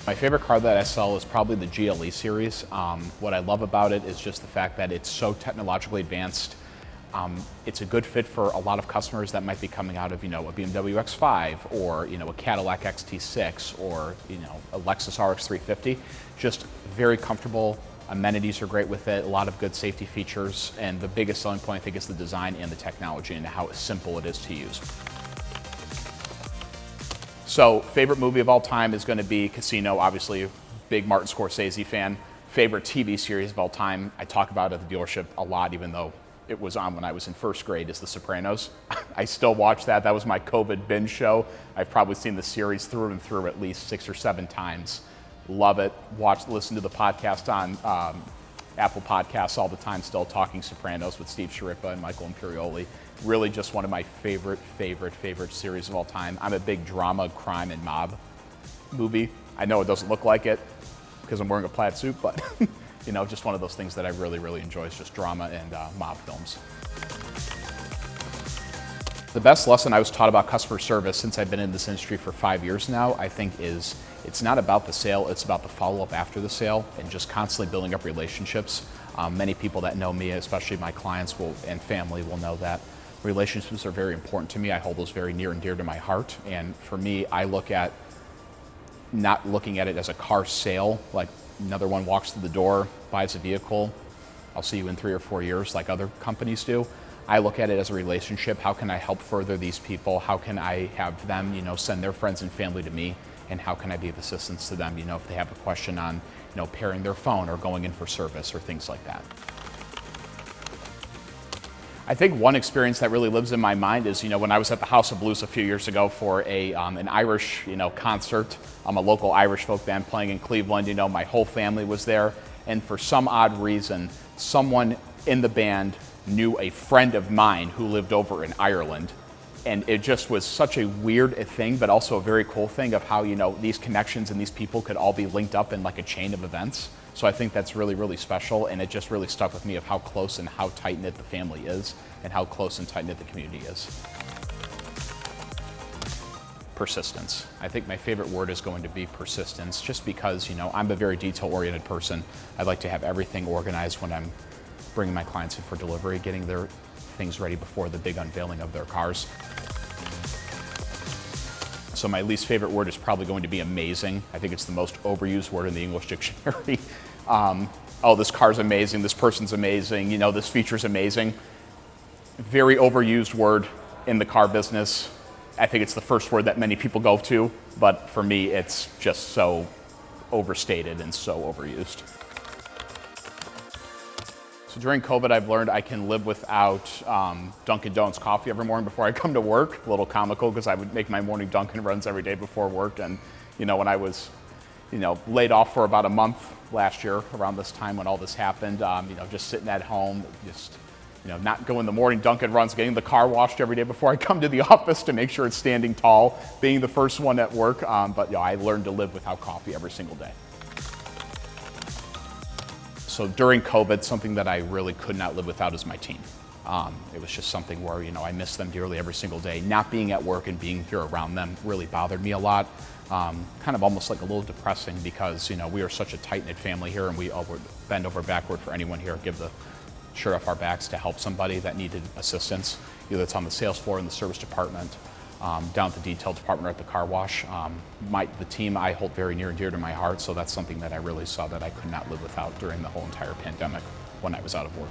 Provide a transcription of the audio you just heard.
My favorite car that I sell is probably the GLE series. What I love about it is just the fact that it's so technologically advanced. It's a good fit for a lot of customers that might be coming out of, a BMW X5 or, a Cadillac XT6 or, a Lexus RX 350. Just very comfortable. Amenities are great with it, a lot of good safety features, and the biggest selling point I think is the design and the technology and how simple it is to use. So, favorite movie of all time is going to be Casino, obviously, big Martin Scorsese fan. Favorite TV series of all time, I talk about it at the dealership a lot, even though it was on when I was in first grade, is The Sopranos. I still watch that. That was my COVID binge show. I've probably seen the series through and through at least 6 or 7 times. Love it. Listen to the podcast on Apple Podcasts all the time, still Talking Sopranos with Steve Sciarippa and Michael Imperioli. Really just one of my favorite series of all time. I'm a big drama, crime, and mob movie. I know it doesn't look like it because I'm wearing a plaid suit, but just one of those things that I really enjoy is just drama and mob films. The best lesson I was taught about customer service since I've been in this industry for 5 years now, I think is it's not about the sale, it's about the follow-up after the sale and just constantly building up relationships. Many people that know me, especially my clients and family, will know that relationships are very important to me. I hold those very near and dear to my heart. And for me, I look at not looking at it as a car sale, like another one walks through the door, buys a vehicle, I'll see you in 3 or 4 years like other companies do. I look at it as a relationship. How can I help further these people? How can I have them, send their friends and family to me? And how can I be of assistance to them, if they have a question on, pairing their phone or going in for service or things like that. I think one experience that really lives in my mind is, when I was at the House of Blues a few years ago for an Irish, concert. I'm a local Irish folk band playing in Cleveland. My whole family was there. And for some odd reason, someone in the band knew a friend of mine who lived over in Ireland. And it just was such a weird thing, but also a very cool thing of how, these connections and these people could all be linked up in like a chain of events. So I think that's really special, and it just really stuck with me of how close and how tight-knit the family is and how close and tight-knit the community is. Persistence. I think my favorite word is going to be persistence, just because, I'm a very detail-oriented person. I like to have everything organized when I'm bringing my clients in for delivery, getting their things ready before the big unveiling of their cars. So my least favorite word is probably going to be amazing. I think it's the most overused word in the English dictionary. Oh, this car's amazing, this person's amazing, this feature's amazing. Very overused word in the car business. I think it's the first word that many people go to, but for me, it's just so overstated and so overused. So during COVID, I've learned I can live without Dunkin' Donuts coffee every morning before I come to work. A little comical because I would make my morning Dunkin' runs every day before work. And, when I was, laid off for about a month last year around this time when all this happened, just sitting at home, just, not going the morning Dunkin' runs, getting the car washed every day before I come to the office to make sure it's standing tall, being the first one at work. But I learned to live without coffee every single day. So during COVID, something that I really could not live without is my team. It was just something where, I miss them dearly every single day. Not being at work and being here around them really bothered me a lot. Kind of almost like a little depressing because, we are such a tight-knit family here and we would bend over backward for anyone here, give the shirt off our backs to help somebody that needed assistance. Either it's on the sales floor in the service department, down at the detail department or at the car wash. The team I hold very near and dear to my heart, so that's something that I really saw that I could not live without during the whole entire pandemic when I was out of work.